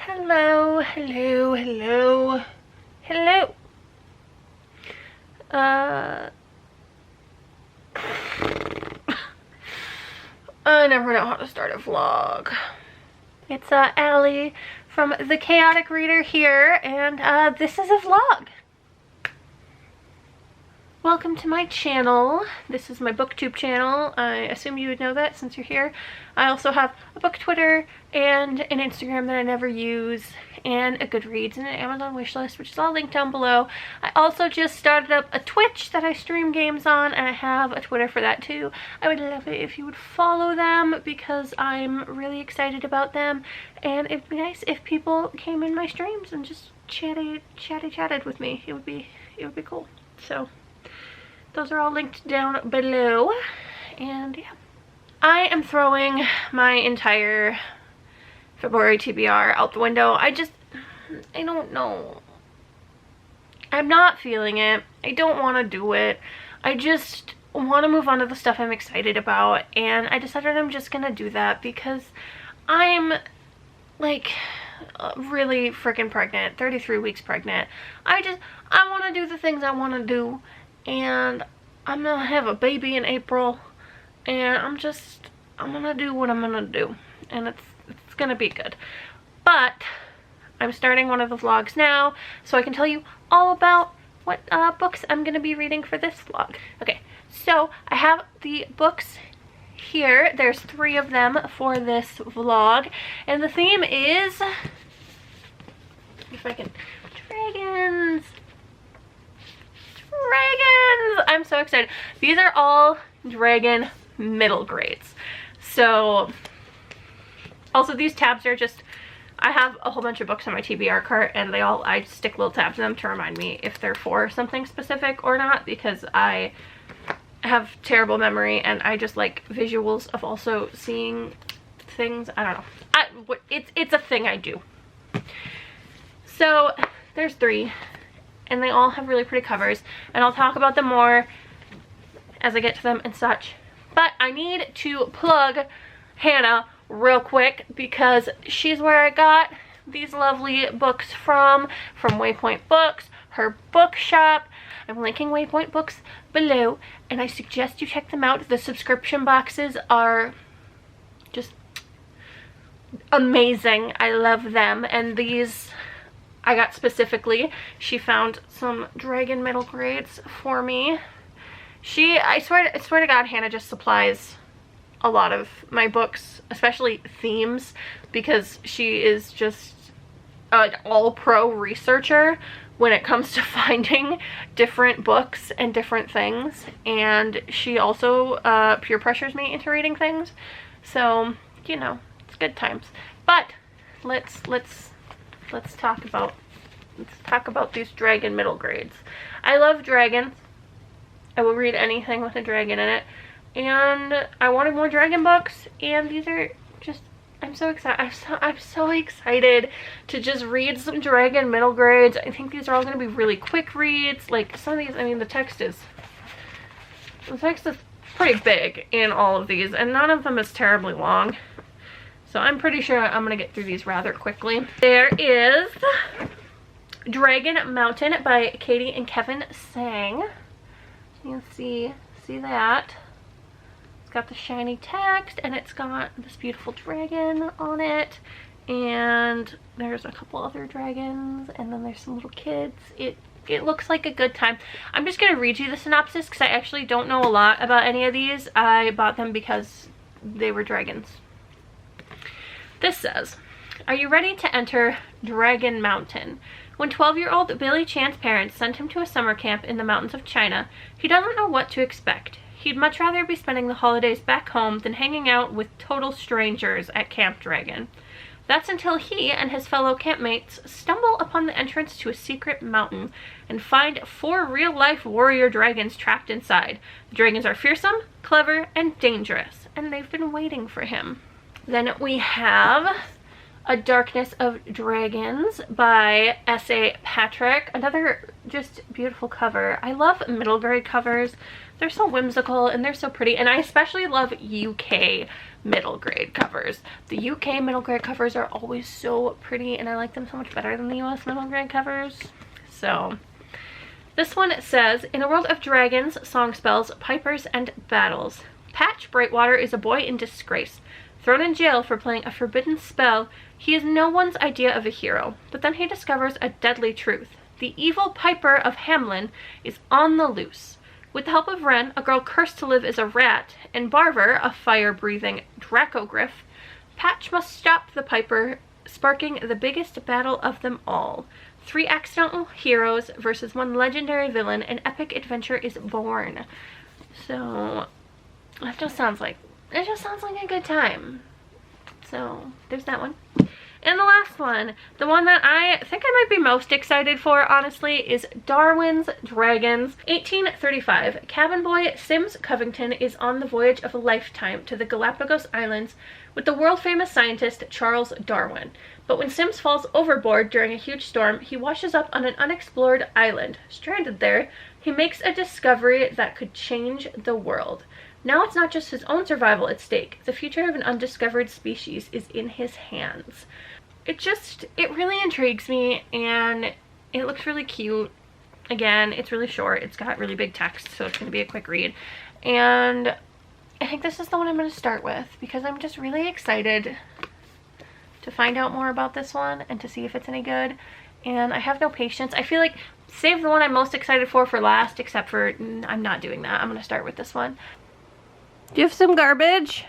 Hello, hello, hello, hello. I never know how to start a vlog. It's Allie from The Chaotic Reader here, and this is a vlog. Welcome to my channel. This is my booktube channel. I assume you would know that since you're here. I also have a book Twitter and an Instagram that I never use, and a Goodreads and an Amazon wishlist, which is all linked down below. I also just started up a Twitch that I stream games on, and I have a Twitter for that too. I would love it if you would follow them because I'm really excited about them, and it'd be nice if people came in my streams and just chatted with me. It would be cool. So those are all linked down below, and yeah. I am throwing my entire February TBR out the window. I don't know. I'm not feeling it. I don't want to do it. I just want to move on to the stuff I'm excited about, and I decided I'm just gonna do that because I'm like really freaking pregnant, 33 weeks pregnant. I want to do the things I want to do, and I'm gonna have a baby in April, and I'm gonna do what I'm gonna do, and it's gonna be good. But I'm starting one of the vlogs now so I can tell you all about what books I'm gonna be reading for this vlog. Okay, so I have the books here. There's 3 of them for this vlog, and the theme is, if I can, dragons. I'm so excited. These are all dragon middle grades. So also these tabs are just, I have a whole bunch of books on my TBR cart, and I stick little tabs in them to remind me if they're for something specific or not, because I have terrible memory and I just like visuals of also seeing things. I don't know. It's a thing I do. So there's 3. And they all have really pretty covers, and I'll talk about them more as I get to them and such. But I need to plug Hannah real quick because she's where I got these lovely books from Waypoint Books, her bookshop. I'm linking Waypoint Books below, and I suggest you check them out. The subscription boxes are just amazing. I love them, and these I got specifically. She found some dragon middle grades for me. I swear to God, Hannah just supplies a lot of my books, especially themes, because she is just an all-pro researcher when it comes to finding different books and different things. And she also peer pressures me into reading things. So, you know, it's good times. But let's talk about these dragon middle grades. I love dragons. I will read anything with a dragon in it, and I wanted more dragon books, and these are just, I'm so excited. I'm so excited to just read some dragon middle grades. I think these are all going to be really quick reads. Like some of these, I mean, the text is pretty big in all of these, and none of them is terribly long. So I'm pretty sure I'm going to get through these rather quickly. There is Dragon Mountain by Katie and Kevin Sang. You can see that. It's got the shiny text, and it's got this beautiful dragon on it, and there's a couple other dragons, and then there's some little kids. It looks like a good time. I'm just gonna read you the synopsis because I actually don't know a lot about any of these. I bought them because they were dragons. This says, "Are you ready to enter Dragon Mountain? When 12-year-old Billy Chan's parents sent him to a summer camp in the mountains of China, he doesn't know what to expect. He'd much rather be spending the holidays back home than hanging out with total strangers at Camp Dragon. That's until he and his fellow campmates stumble upon the entrance to a secret mountain and find 4 real-life warrior dragons trapped inside. The dragons are fearsome, clever, and dangerous, and they've been waiting for him." Then we have A Darkness of Dragons by S.A. Patrick. Another just beautiful cover. I love middle grade covers. They're so whimsical and they're so pretty, and I especially love UK middle grade covers. The UK middle grade covers are always so pretty, and I like them so much better than the US middle grade covers. So this one says, in a world of dragons, song spells, pipers, and battles, Patch Brightwater is a boy in disgrace. Thrown in jail for playing a forbidden spell, he is no one's idea of a hero, but then he discovers a deadly truth. The evil Piper of Hamlin is on the loose. With the help of Wren, a girl cursed to live as a rat, and Barver, a fire-breathing Dracogryph, Patch must stop the Piper, sparking the biggest battle of them all. 3 accidental heroes versus 1 legendary villain. An epic adventure is born. So, it just sounds like a good time. So there's that one. And the last one, the one that I think I might be most excited for, honestly, is Darwin's Dragons. 1835, cabin boy Sims Covington is on the voyage of a lifetime to the Galapagos Islands with the world-famous scientist Charles Darwin. But when Sims falls overboard during a huge storm, he washes up on an unexplored island. Stranded there, he makes a discovery that could change the world. Now it's not just his own survival at stake. The future of an undiscovered species is in his hands. It really intrigues me, and it looks really cute. Again, it's really short. It's got really big text, so it's going to be a quick read. And I think this is the one I'm going to start with because I'm just really excited to find out more about this one and to see if it's any good. And I have no patience. I feel like save the one I'm most excited for last, except for I'm not doing that. I'm going to start with this one. Do you have some garbage?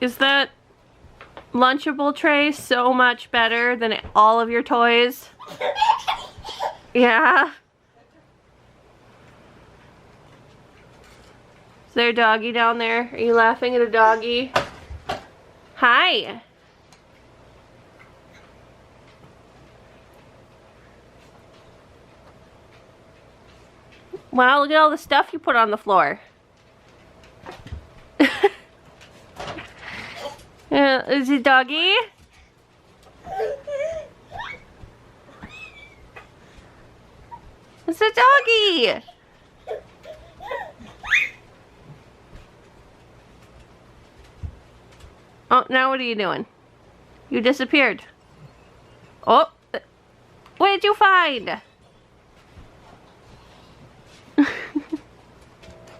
Is that Lunchable tray so much better than all of your toys? Yeah? Is there a doggy down there? Are you laughing at a doggy? Hi! Wow, look at all the stuff you put on the floor. Is it doggy? It's a doggy! Oh, now what are you doing? You disappeared. Oh! What did you find?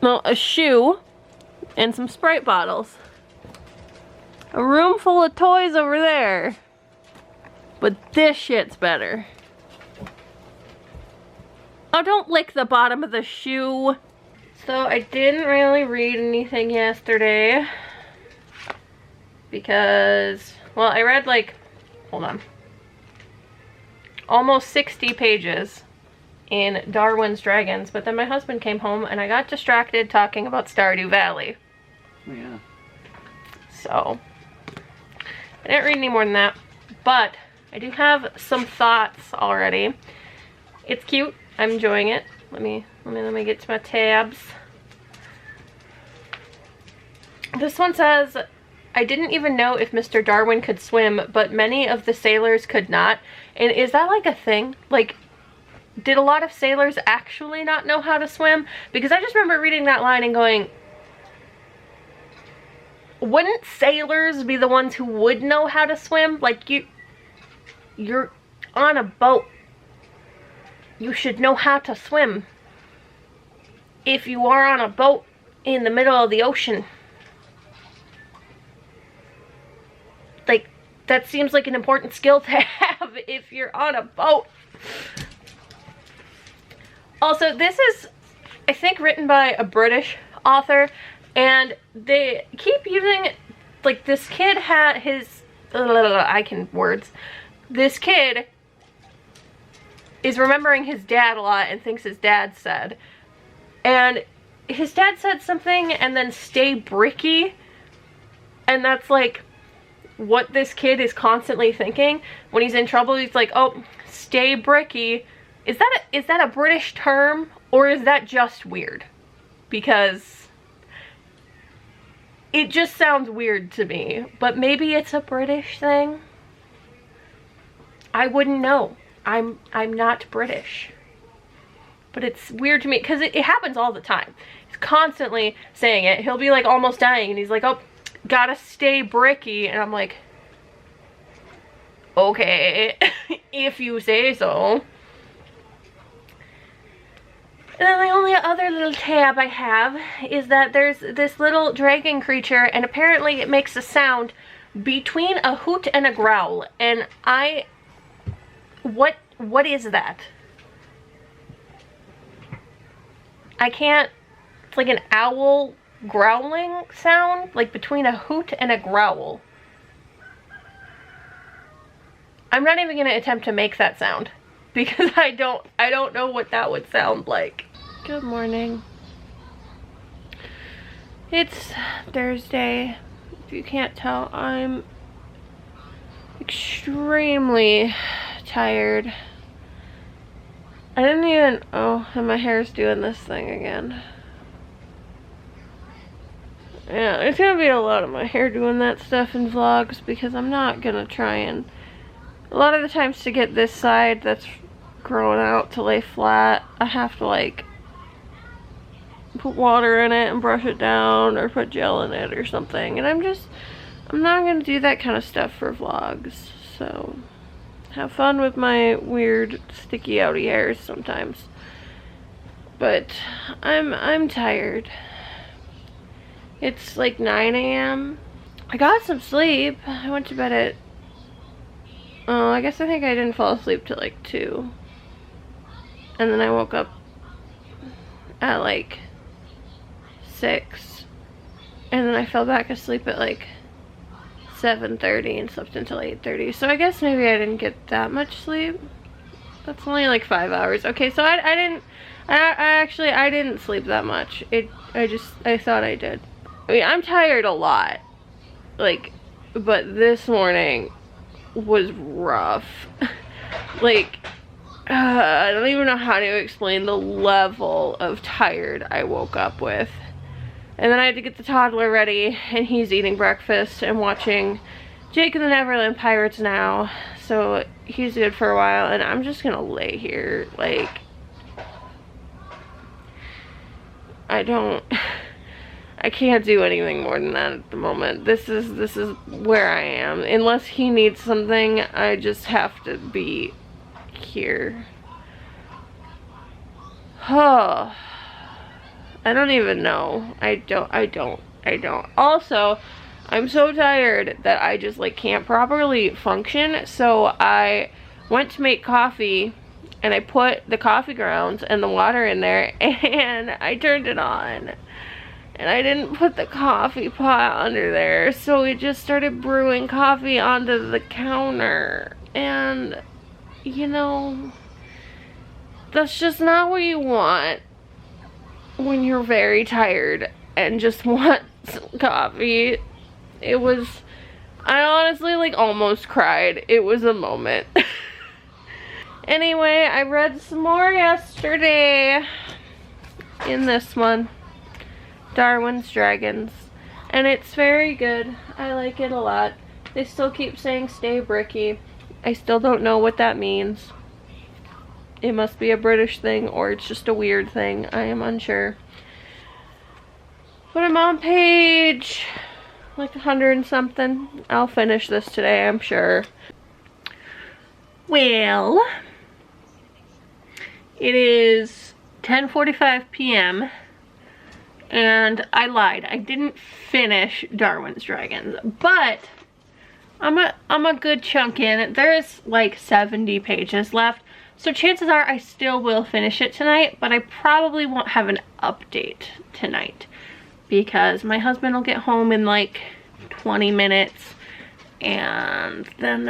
Well, a shoe and some Sprite bottles. A room full of toys over there. But this shit's better. Oh, don't lick the bottom of the shoe. So I didn't really read anything yesterday because, well, I read like, hold on, almost 60 pages in Darwin's Dragons, but then my husband came home and I got distracted talking about Stardew Valley. Yeah. So I didn't read any more than that, but I do have some thoughts already. It's cute. I'm enjoying it. Let me get to my tabs. This one says, I didn't even know if Mr. Darwin could swim, but many of the sailors could not. And is that like a thing? Like, did a lot of sailors actually not know how to swim? Because I just remember reading that line and going, wouldn't sailors be the ones who would know how to swim? Like, you're on a boat. You should know how to swim. If you are on a boat in the middle of the ocean. Like, that seems like an important skill to have if you're on a boat. Also, this is, I think, written by a British author, and they keep using, like, this kid had his, this kid is remembering his dad a lot and thinks his dad said, and his dad said something and then stay bricky, and that's like what this kid is constantly thinking when he's in trouble. He's like, oh, stay bricky. Is that a British term, or is that just weird? because it just sounds weird to me. But maybe it's a British thing. I wouldn't know. I'm not British. But it's weird to me because it happens all the time. He's constantly saying it. He'll be like almost dying and he's like, oh, gotta stay bricky. And I'm like, okay, if you say so. And then the only other little tab I have is that there's this little dragon creature, and apparently it makes a sound between a hoot and a growl. And what is that? I can't, it's like an owl growling sound, like between a hoot and a growl. I'm not even gonna attempt to make that sound because I don't know what that would sound like. Good morning. It's Thursday. If you can't tell, I'm extremely tired. I didn't even, oh, and my hair's doing this thing again. Yeah, there's gonna be a lot of my hair doing that stuff in vlogs because I'm not gonna try and, a lot of the times to get this side that's growing out to lay flat, I have to like put water in it and brush it down or put gel in it or something. And I'm not gonna do that kind of stuff for vlogs. So have fun with my weird sticky outy hairs sometimes. But I'm tired. It's like 9 a.m. I got some sleep. I went to bed at, oh, I guess I think I didn't fall asleep till like 2. And then I woke up at like 6. And then I fell back asleep at like 7:30 and slept until 8:30. So I guess maybe I didn't get that much sleep. That's only like 5 hours. Okay, so I didn't sleep that much. I thought I did. I mean, I'm tired a lot. Like, but this morning was rough. Like, I don't even know how to explain the level of tired I woke up with. And then I had to get the toddler ready, and he's eating breakfast and watching Jake and the Neverland Pirates now. So he's good for a while, and I'm just gonna lay here. Like, I can't do anything more than that at the moment. This is where I am. Unless he needs something, I just have to be here. Oh, I don't even know. I don't. Also, I'm so tired that I just like can't properly function. So I went to make coffee and I put the coffee grounds and the water in there and I turned it on. And I didn't put the coffee pot under there, so it just started brewing coffee onto the counter. And, you know, that's just not what you want when you're very tired and just want some coffee. It was, I honestly like almost cried. It was a moment. Anyway, I read some more yesterday in this one. Darwin's Dragons, and it's very good. I like it a lot. They still keep saying stay bricky. I still don't know what that means. It must be a British thing or it's just a weird thing. I am unsure. But I'm on page like 100 and something. I'll finish this today, I'm sure. Well, it is 10:45 p.m. and I lied. I didn't finish Darwin's Dragons, but I'm a good chunk in. There's like 70 pages left, so chances are I still will finish it tonight, but I probably won't have an update tonight because my husband will get home in like 20 minutes, and then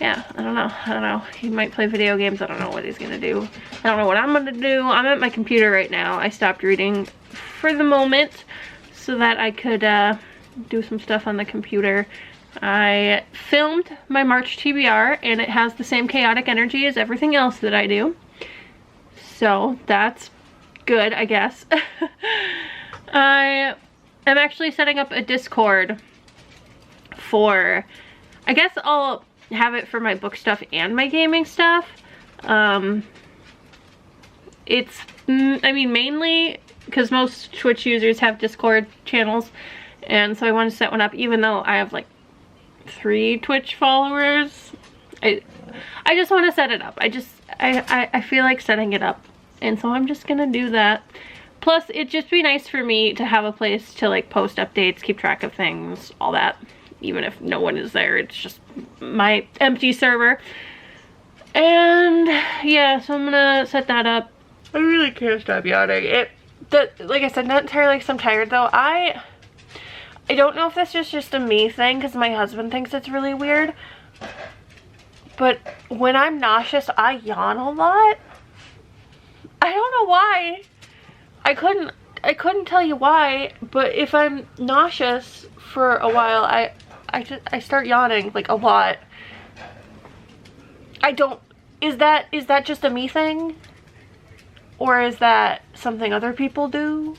yeah, I don't know. He might play video games. I don't know what he's gonna do. I don't know what I'm gonna do. I'm at my computer right now. I stopped reading for the moment so that I could do some stuff on the computer. I filmed my March TBR and it has the same chaotic energy as everything else that I do. So that's good, I guess. I am actually setting up a Discord for, I guess I'll have it for my book stuff and my gaming stuff. It's, I mean, mainly because most Twitch users have Discord channels, and so I want to set one up, even though I have like 3 Twitch followers. I just want to set it up. I feel like setting it up, and so I'm just gonna do that. Plus, it'd just be nice for me to have a place to like post updates, keep track of things, all that. Even if no one is there, it's just my empty server. And yeah, so I'm gonna set that up. I really can't stop yawning. Like I said, not entirely because I'm tired though. I don't know if this is just a me thing because my husband thinks it's really weird. But when I'm nauseous, I yawn a lot. I don't know why. I couldn't tell you why, but if I'm nauseous for a while, I start yawning like a lot. Is that just a me thing? Or is that something other people do?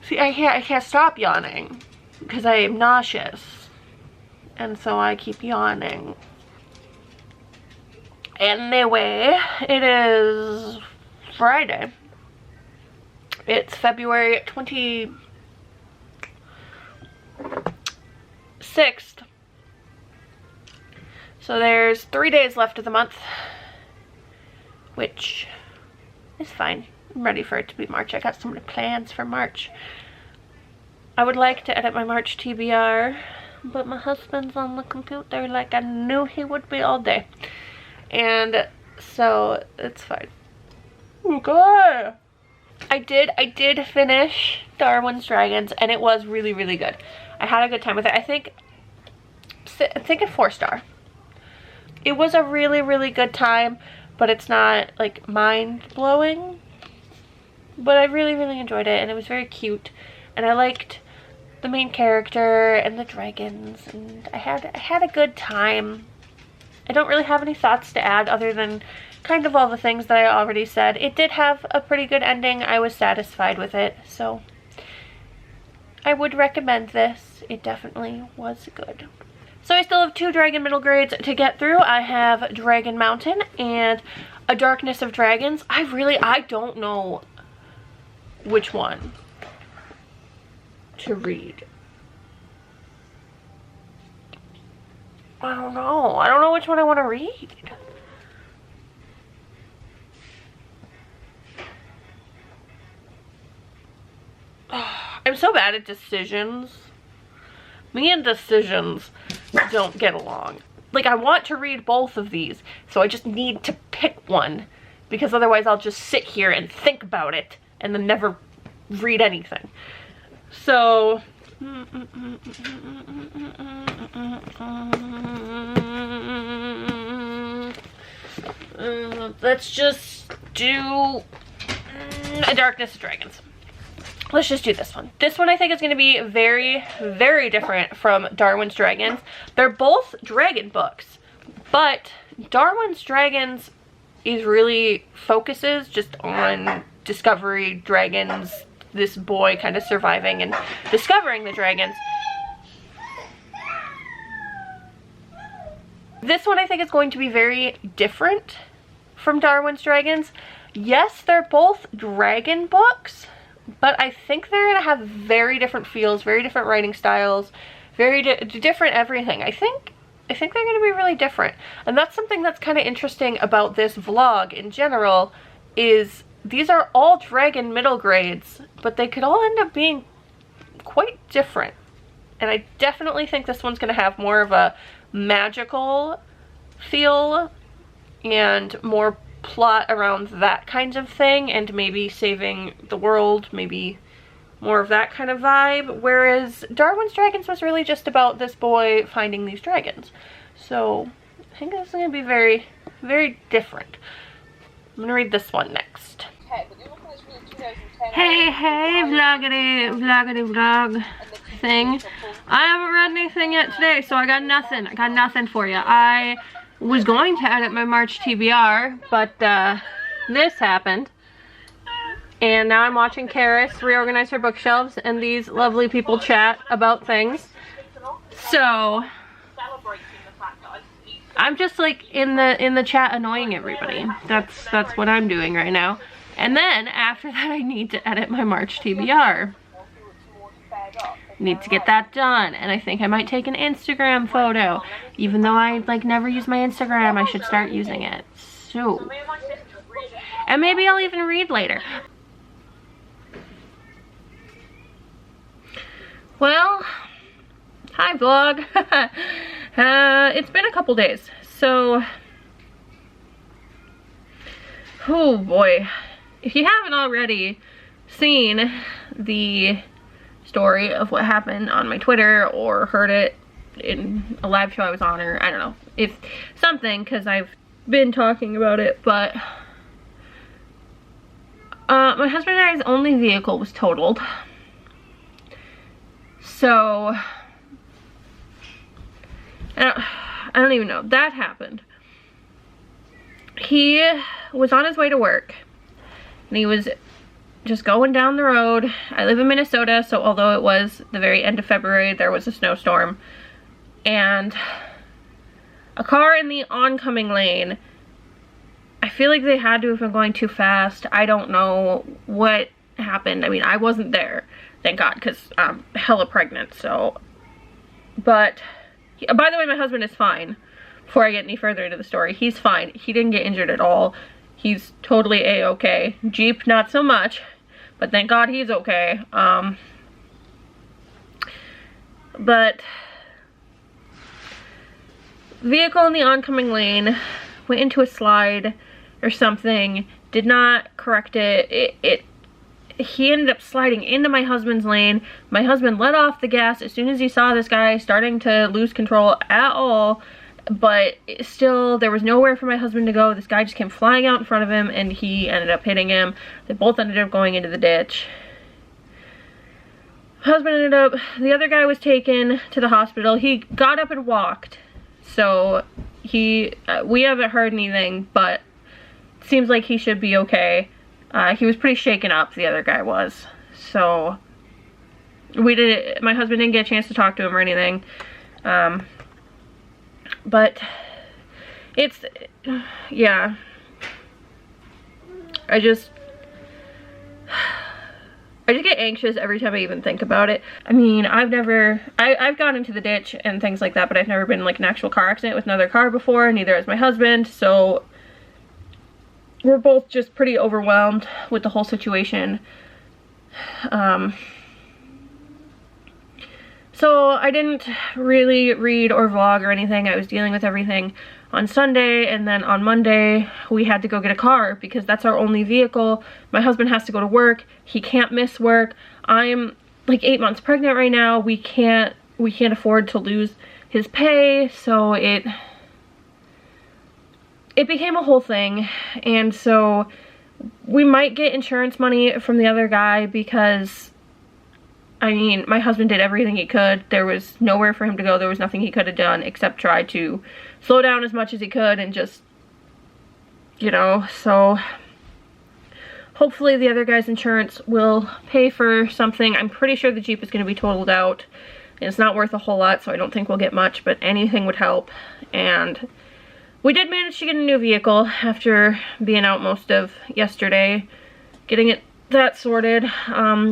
See, I can't stop yawning because I am nauseous. And so I keep yawning. Anyway, it is Friday. It's February 26th. So there's 3 days left of the month, which is fine. I'm ready for it to be March. I got so many plans for March. I would like to edit my March TBR, but my husband's on the computer like I knew he would be all day. And so it's fine. Okay. I did finish Darwin's Dragons, and it was really, really good. I had a good time with it. I think a 4-star. It was a really, really good time, but it's not like mind-blowing. But I really, really enjoyed it, and it was very cute. And I liked the main character and the dragons, and I had a good time. I don't really have any thoughts to add other than kind of all the things that I already said. It did have a pretty good ending. I was satisfied with it, so I would recommend this. It definitely was good. So I still have 2 dragon middle grades to get through. I have Dragon Mountain and A Darkness of Dragons. I don't know which one to read. I don't know which one I want to read. I'm so bad at decisions. Me and decisions don't get along. Like, I want to read both of these, so I just need to pick one, because otherwise I'll just sit here and think about it and then never read anything. So let's just do A Darkness of Dragons. Let's just do this one. This one I think is going to be very, very different from Darwin's Dragons. They're both dragon books, but Darwin's Dragons really focuses just on discovery, dragons, this boy kind of surviving and discovering the dragons. This one I think is going to be very different from Darwin's Dragons. Yes, they're both dragon books, but I think they're going to have very different feels, very different writing styles, very different everything. I think they're going to be really different. And that's something that's kind of interesting about this vlog in general, is these are all dragon middle grades, but they could all end up being quite different. And I definitely think this one's going to have more of a magical feel and more plot around that kind of thing, and maybe saving the world, maybe more of that kind of vibe, whereas Darwin's Dragons was really just about this boy finding these dragons. So I think this is going to be very, very different. I'm going to read this one next. Hey, vloggity vlog thing. I haven't read anything yet today, so I got nothing for you. I was going to edit my March TBR, but this happened. And now I'm watching Karis reorganize her bookshelves and these lovely people chat about things. So I'm just like in the chat annoying everybody. That's what I'm doing right now. And then after that I need to edit my March TBR. Need to get that done, and I think I might take an Instagram photo. Even though I like never use my Instagram, I should start using it. So, and maybe I'll even read later. Well, hi vlog. It's been a couple days, so oh boy, if you haven't already seen the story of what happened on my Twitter or heard it in a live show I was on, or I don't know, if something, because I've been talking about it, but my husband and I's only vehicle was totaled. So I don't even know. That happened. He was on his way to work and he was just going down the road. I live in Minnesota, so although it was the very end of February, there was a snowstorm. And a car in the oncoming lane, I feel like they had to have been going too fast. I don't know what happened. I mean, I wasn't there, thank God, because I'm hella pregnant, so. But, by the way, my husband is fine. Before I get any further into the story, he's fine. He didn't get injured at all. He's totally a-okay. Jeep, not so much, but thank God he's okay. But vehicle in the oncoming lane went into a slide or something, did not correct it. He ended up sliding into my husband's lane. My husband let off the gas as soon as he saw this guy starting to lose control at all. But still, there was nowhere for my husband to go. This guy just came flying out in front of him and he ended up hitting him. They both ended up going into the ditch. Husband ended up, the other guy was taken to the hospital. He got up and walked. So we haven't heard anything, but it seems like he should be okay. He was pretty shaken up, the other guy was. So my husband didn't get a chance to talk to him or anything. But it's, yeah, I just get anxious every time I even think about it. I mean, I've gone into the ditch and things like that, but I've never been in like an actual car accident with another car before, neither has my husband, so we're both just pretty overwhelmed with the whole situation. So I didn't really read or vlog or anything. I was dealing with everything on Sunday, and then on Monday we had to go get a car because that's our only vehicle. My husband has to go to work. He can't miss work. I'm like 8 months pregnant right now. We can't afford to lose his pay, so it became a whole thing. And so we might get insurance money from the other guy because, I mean, my husband did everything he could. There was nowhere for him to go. There was nothing he could have done except try to slow down as much as he could and just, you know, so hopefully the other guy's insurance will pay for something. I'm pretty sure the Jeep is going to be totaled out. And it's not worth a whole lot, so I don't think we'll get much, but anything would help. And we did manage to get a new vehicle after being out most of yesterday, getting that sorted.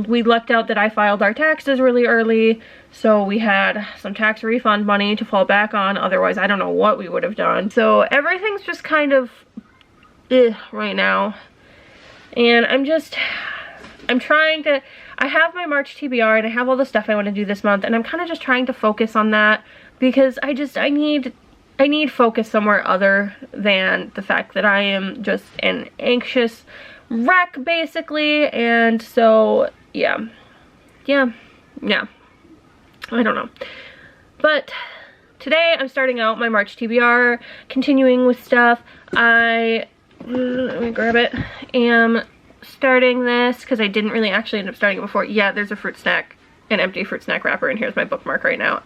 We lucked out that I filed our taxes really early, so we had some tax refund money to fall back on. Otherwise, I don't know what we would have done. So everything's just kind of right now. And I'm trying to, I have my March TBR and I have all the stuff I want to do this month, and I'm kind of just trying to focus on that because I need focus somewhere other than the fact that I am just an anxious wreck basically. And so yeah, I don't know, but today I'm starting out my March TBR, continuing with stuff. Let me grab it. Am starting this because I didn't really actually end up starting it before. Yeah, there's a fruit snack, an empty fruit snack wrapper, and here's my bookmark right now.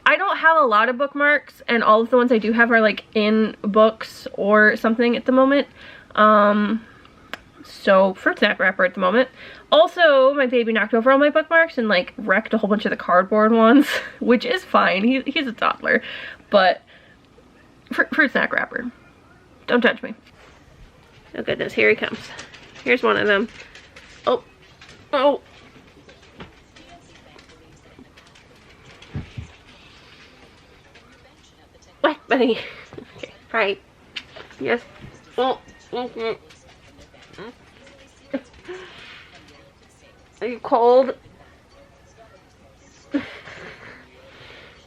I don't have a lot of bookmarks, and all of the ones I do have are like in books or something at the moment. So fruit snack wrapper at the moment. Also, my baby knocked over all my bookmarks and like wrecked a whole bunch of the cardboard ones, which is fine. He's a toddler, but fruit snack wrapper. Don't judge me. Oh goodness, here he comes. Here's one of them. Oh, oh. What, buddy? Okay, right. Yes. Oh, okay. Are you cold?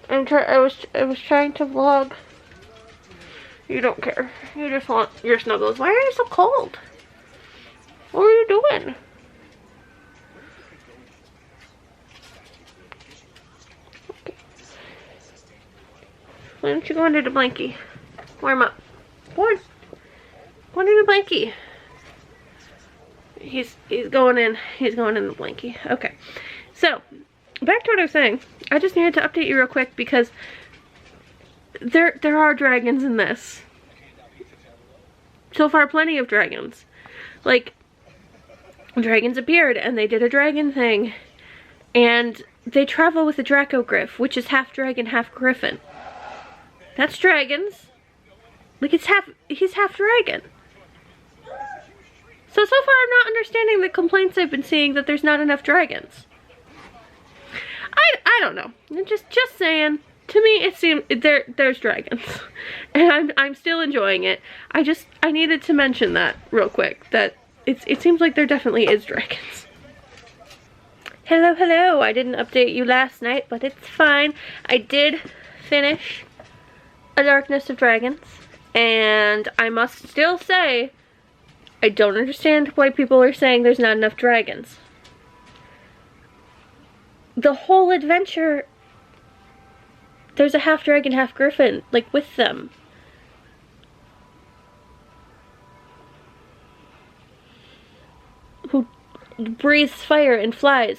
I was trying to vlog. You don't care. You just want your snuggles. Why are you so cold? What are you doing? Okay. Why don't you go under the blankie? Warm up. Go on. Go under the blankie. He's going in. He's going in the blankie. Okay. So, back to what I was saying. I just needed to update you real quick because there are dragons in this. So far, plenty of dragons. Like, dragons appeared and they did a dragon thing. And they travel with a Dracogryph, which is half dragon, half griffin. That's dragons. Like, he's half dragon. So far I'm not understanding the complaints I've been seeing that there's not enough dragons. I don't know. I'm just saying. To me, it seems there's dragons, and I'm still enjoying it. I needed to mention that real quick. That it seems like there definitely is dragons. Hello, hello. I didn't update you last night, but it's fine. I did finish A Darkness of Dragons, and I must still say, I don't understand why people are saying there's not enough dragons. The whole adventure, there's a half dragon, half griffin, like, with them. Who breathes fire and flies.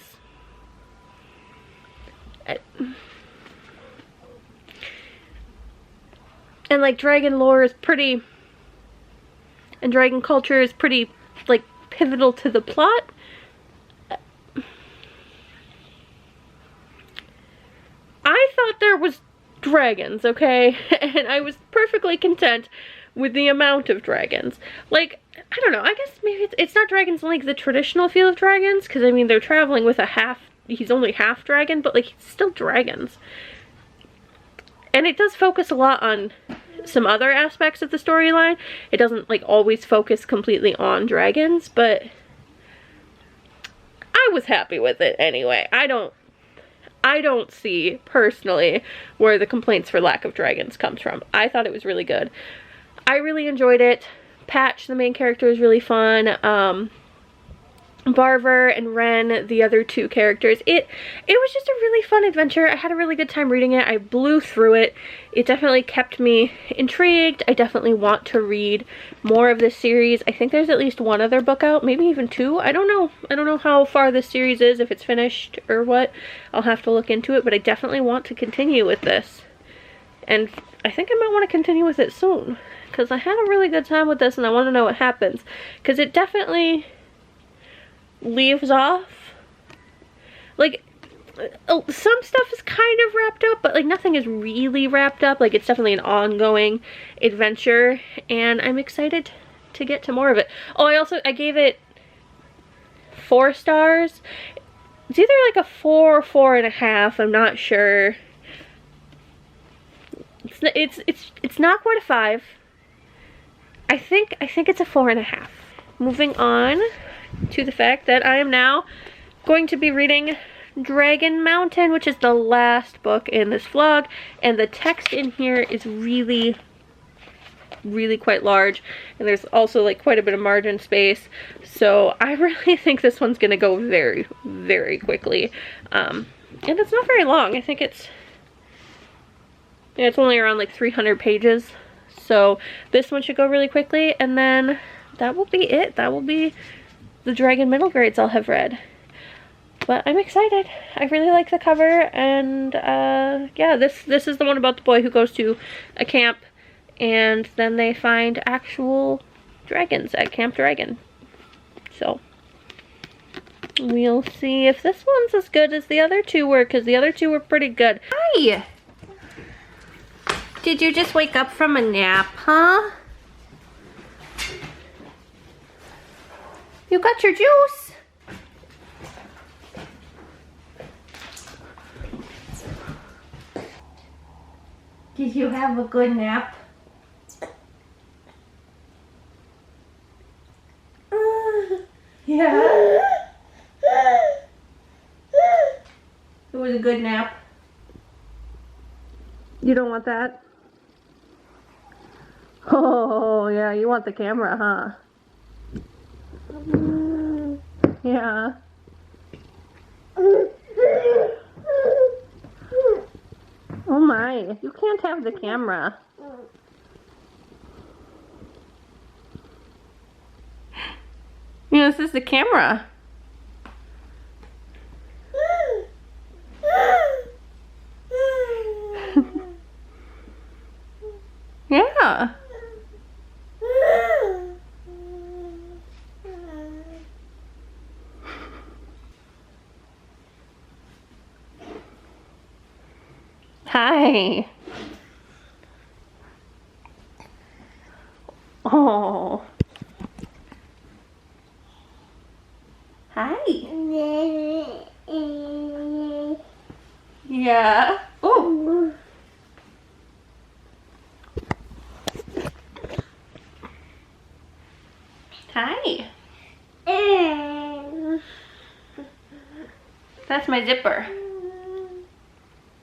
And, like, dragon lore is pretty, and dragon culture is pretty, like, pivotal to the plot. I thought there was dragons, okay? And I was perfectly content with the amount of dragons. Like, I don't know, I guess maybe it's not dragons in, like, the traditional feel of dragons, because, I mean, they're traveling with he's only half dragon, but, like, he's still dragons. And it does focus a lot on some other aspects of the storyline. It doesn't, like, always focus completely on dragons, but I was happy with it anyway. I don't see, personally, where the complaints for lack of dragons comes from. I thought it was really good. I really enjoyed it. Patch, the main character, is really fun. Barver and Ren, the other two characters. It was just a really fun adventure. I had a really good time reading it. I blew through it. It definitely kept me intrigued. I definitely want to read more of this series. I think there's at least one other book out, maybe even two. I don't know. I don't know how far this series is, if it's finished or what. I'll have to look into it, but I definitely want to continue with this. And I think I might want to continue with it soon, because I had a really good time with this and I want to know what happens. Because it definitely leaves off, like, some stuff is kind of wrapped up, but, like, nothing is really wrapped up. Like, it's definitely an ongoing adventure, and I'm excited to get to more of it. Oh, I gave it 4 stars. It's either like a 4 or 4.5, I'm not sure. It's not quite a 5. I think it's a 4.5. Moving on to the fact that I am now going to be reading Dragon Mountain, which is the last book in this vlog, and the text in here is really quite large, and there's also, like, quite a bit of margin space, so I really think this one's gonna go very quickly. And it's not very long. I think it's only around, like, 300 pages, so this one should go really quickly, and then that will be it. That will be the Dragon middle grades I'll have read. but I'm excited. I really like the cover, and yeah, this is the one about the boy who goes to a camp and then they find actual dragons at Camp Dragon. So we'll see if this one's as good as the other two were, because the other two were pretty good. Hi! Did you just wake up from a nap, huh? You got your juice. Did you have a good nap? Yeah. It was a good nap. You don't want that? Oh, yeah, you want the camera, huh? Yeah. Oh my, you can't have the camera. Yeah, this is the camera. Yeah. Hi. Oh. Hi. Yeah. Oh. Hi. That's my zipper.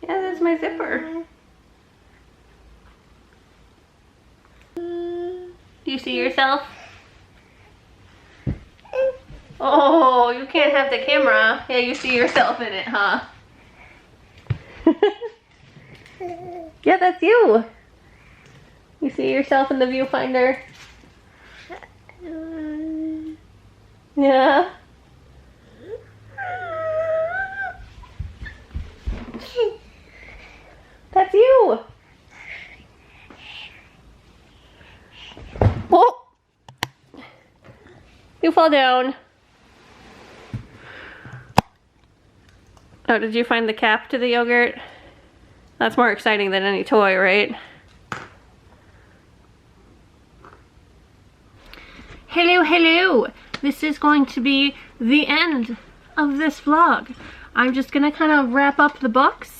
Yeah, that's my zipper. Do you see yourself? Oh, you can't have the camera. Yeah, you see yourself in it, huh? Yeah, that's you. You see yourself in the viewfinder? Yeah. That's you. Oh! You fall down. Oh, did you find the cap to the yogurt? That's more exciting than any toy, right? Hello, hello! This is going to be the end of this vlog. I'm just gonna kind of wrap up the books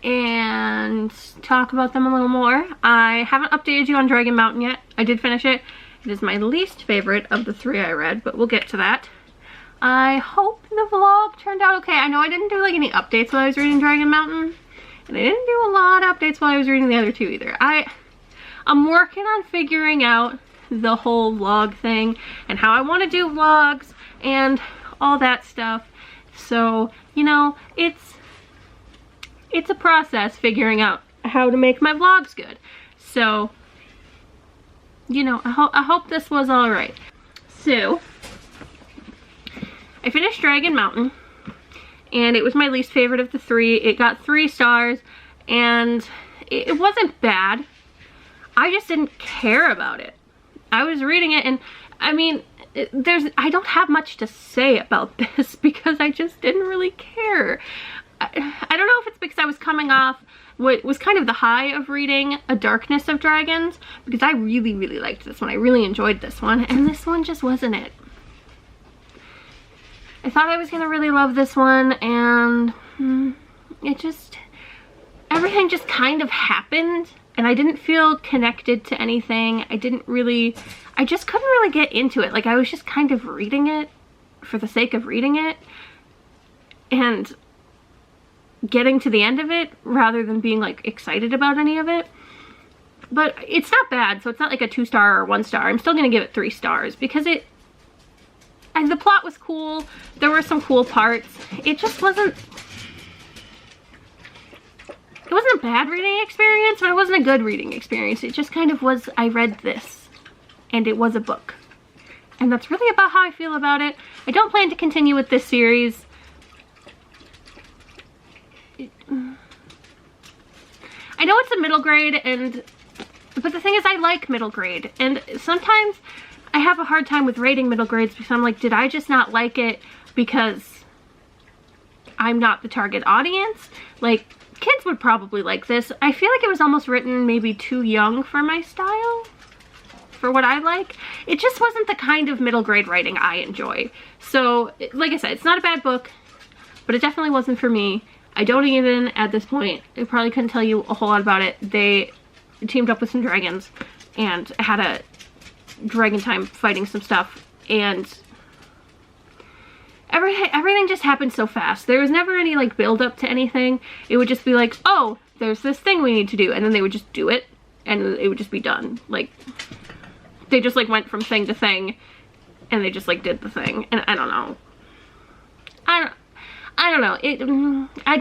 and talk about them a little more. I haven't updated you on Dragon Mountain yet. I did finish it. It is my least favorite of the three I read, but we'll get to that. I hope the vlog turned out okay. I know I didn't do like any updates while I was reading Dragon Mountain, and I didn't do a lot of updates while I was reading the other two either. I'm working on figuring out the whole vlog thing and how I want to do vlogs and all that stuff. So, you know, it's a process figuring out how to make my vlogs good. So, you know, I hope this was all right. So, I finished Dragon Mountain, and it was my least favorite of the three. It got 3 stars, and it wasn't bad. I just didn't care about it. I was reading it, and I mean, I don't have much to say about this because I just didn't really care. I don't know if it's because I was coming off what was kind of the high of reading A Darkness of Dragons, because I really, really liked this one. I really enjoyed this one, and this one just wasn't it. I thought I was gonna really love this one, and everything just kind of happened, and I didn't feel connected to anything. I just couldn't really get into it. Like, I was just kind of reading it for the sake of reading it, and getting to the end of it rather than being like excited about any of it. But it's not bad, so it's not like a 2-star or 1-star. I'm still gonna give it 3 stars because the plot was cool. There were some cool parts. It just wasn't a bad reading experience, but it wasn't a good reading experience. It just kind of was, I read this and it was a book. And that's really about how I feel about it. I don't plan to continue with this series. know it's a middle grade, but the thing is I like middle grade, and sometimes I have a hard time with rating middle grades because I'm like, did I just not like it because I'm not the target audience? Like, kids would probably like this. I feel like it was almost written maybe too young for my style, for what I like. It just wasn't the kind of middle grade writing I enjoy. So, like I said, it's not a bad book, but it definitely wasn't for me. I don't even, at this point, I probably couldn't tell you a whole lot about it. They teamed up with some dragons and had a dragon time fighting some stuff, and everything just happened so fast. There was never any like build up to anything. It would just be like, oh, there's this thing we need to do, and then they would just do it, and it would just be done. Like, they just like went from thing to thing, and they just like did the thing. And I don't know. I don't know. I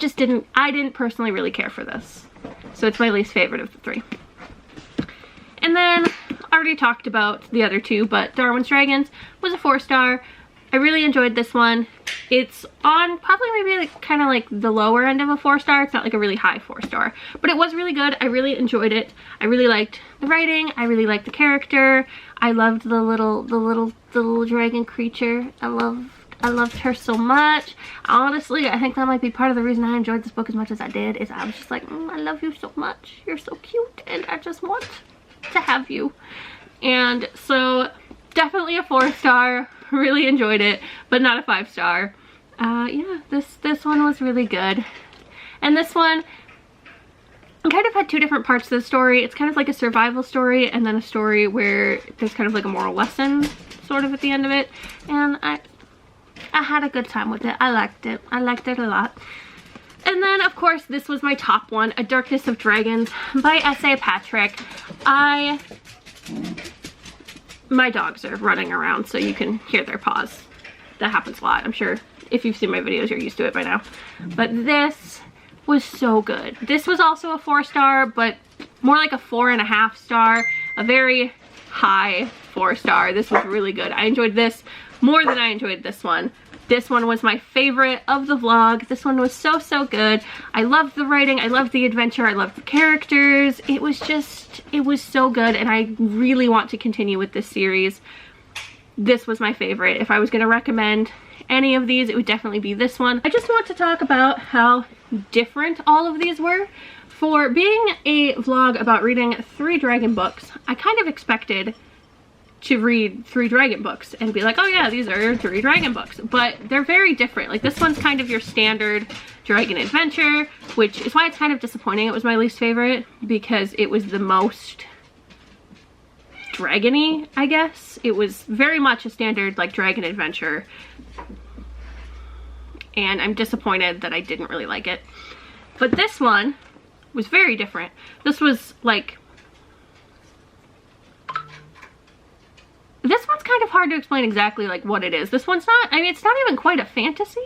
didn't personally really care for this. So it's my least favorite of the three. And then I already talked about the other two, but Darwin's Dragons was a 4-star. I really enjoyed this one. It's on probably maybe like, kind of like the lower end of a 4-star. It's not like a really high 4-star, but it was really good. I really enjoyed it. I really liked the writing. I really liked the character. I loved the little dragon creature. I loved her so much. Honestly, I think that might be part of the reason I enjoyed this book as much as I did, is I was just like, I love you so much. You're so cute, and I just want to have you. And so definitely a 4-star. Really enjoyed it, but not a 5-star. Yeah, this one was really good. And this one kind of had two different parts of the story. It's kind of like a survival story, and then a story where there's kind of like a moral lesson sort of at the end of it. And I had a good time with it. I liked it. I liked it a lot. And then, of course, this was my top one, A Darkness of Dragons by S.A. Patrick. My dogs are running around, so you can hear their paws. That happens a lot. I'm sure if you've seen my videos, you're used to it by now. But this was so good. This was also a 4-star, but more like a 4.5-star. A very high 4-star. This was really good. I enjoyed this more than I enjoyed this one. This one was my favorite of the vlog. This one was so, so good. I loved the writing. I loved the adventure. I loved the characters. It was so good, and I really want to continue with this series. This was my favorite. If I was going to recommend any of these, it would definitely be this one. I just want to talk about how different all of these were. For being a vlog about reading 3 dragon books, I kind of expected to read 3 dragon books and be like, oh yeah, these are 3 dragon books, but they're very different. Like, this one's kind of your standard dragon adventure, which is why it's kind of disappointing it was my least favorite, because it was the most dragony, I guess. It was very much a standard like dragon adventure, and I'm disappointed that I didn't really like it. But this one was very different. This was like, this one's kind of hard to explain exactly like what it is. This one's not, I mean, it's not even quite a fantasy,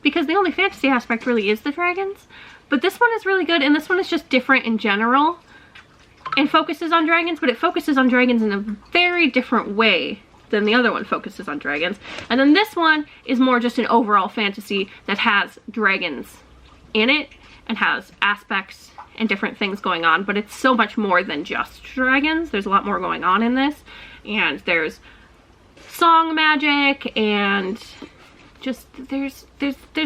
because the only fantasy aspect really is the dragons. But this one is really good, and this one is just different in general and focuses on dragons, but it focuses on dragons in a very different way than the other one focuses on dragons. And then this one is more just an overall fantasy that has dragons in it and has aspects and different things going on, but it's so much more than just dragons. There's a lot more going on in this, and there's song magic, and just there's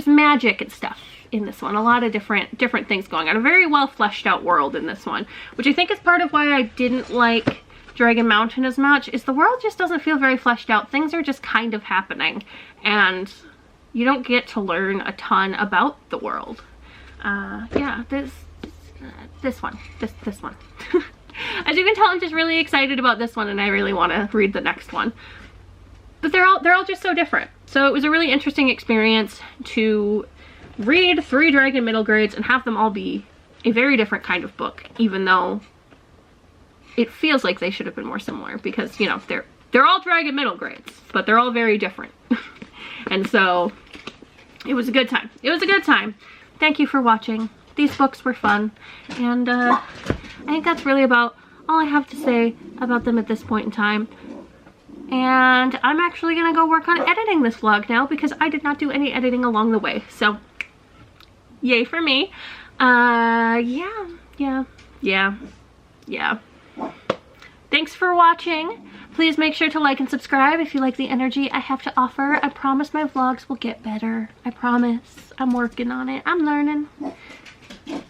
magic and stuff in this one. A lot of different things going on. A very well fleshed out world in this one, which I think is part of why I didn't like Dragon Mountain as much, is the world just doesn't feel very fleshed out. Things are just kind of happening, and you don't get to learn a ton about the world. Yeah, this one. As you can tell, I'm just really excited about this one, and I really want to read the next one. But they're all just so different. So it was a really interesting experience to read 3 dragon middle grades and have them all be a very different kind of book, even though it feels like they should have been more similar, because, you know, they're all dragon middle grades, but they're all very different. And so it was a good time. It was a good time. Thank you for watching. These books were fun, and I think that's really about all I have to say about them at this point in time. And I'm actually gonna go work on editing this vlog now, because I did not do any editing along the way. So yay for me. Yeah. Yeah. Thanks for watching. Please make sure to like and subscribe if you like the energy I have to offer. I promise my vlogs will get better. I promise. I'm working on it. I'm learning.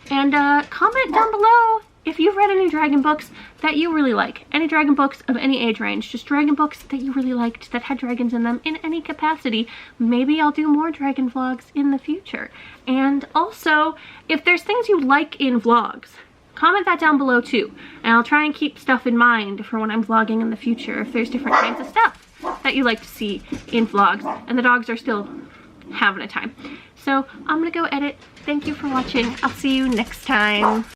And comment down below if you've read any dragon books that you really like. Any dragon books of any age range. Just dragon books that you really liked that had dragons in them in any capacity. Maybe I'll do more dragon vlogs in the future. And also, if there's things you like in vlogs, comment that down below too. And I'll try and keep stuff in mind for when I'm vlogging in the future. If there's different kinds of stuff that you like to see in vlogs. And the dogs are still having a time. So I'm gonna go edit. Thank you for watching. I'll see you next time.